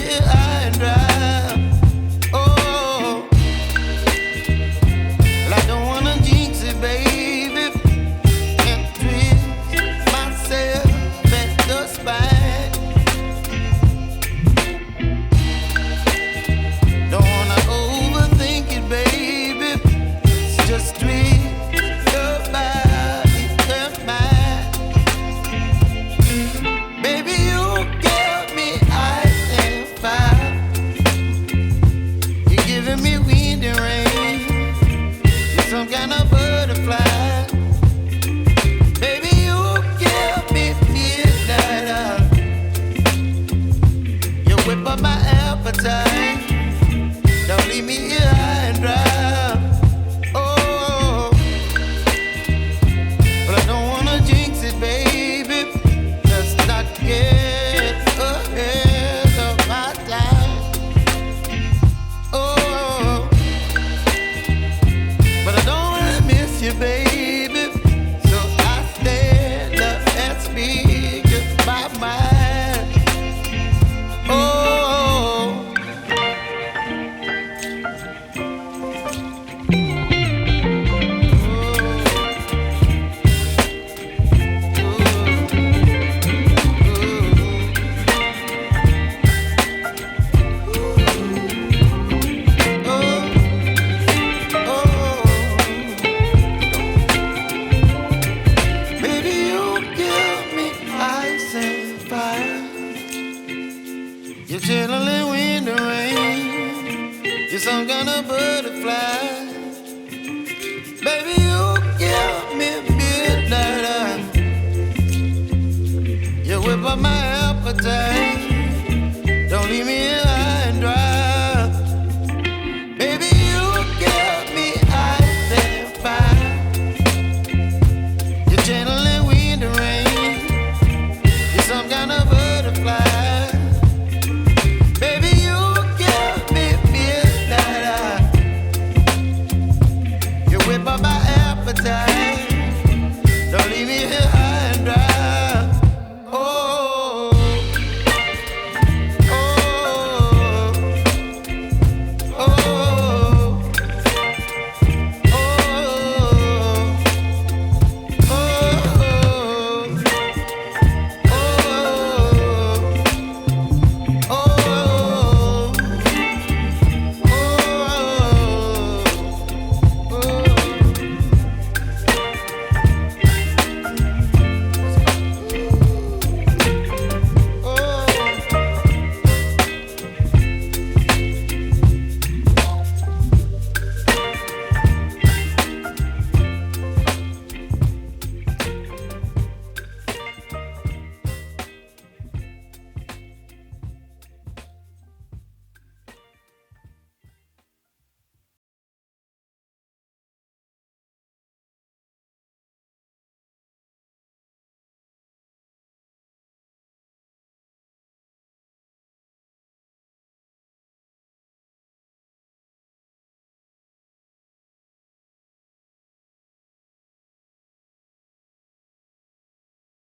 here high and dry. Oh, well, I don't wanna jinx it, baby, and twist myself at the spine. Don't wanna overthink it, baby. It's just twist your body and mine. Baby, you give me ice and fire. You're giving me wind and rain. You're some kind of butterfly. Baby, you give me midnight. You whip up my appetite. Don't leave me here high and dry. Oh, but I don't wanna jinx it, baby. Let's not get ahead of my time. Oh, but I don't wanna miss you, baby. So I stand up and speak my mind. Oh. Baby, you give me ice and fire. You're chilling wind and rain. You're some kind of butterfly. Baby, you give me midnight. You whip up my appetite.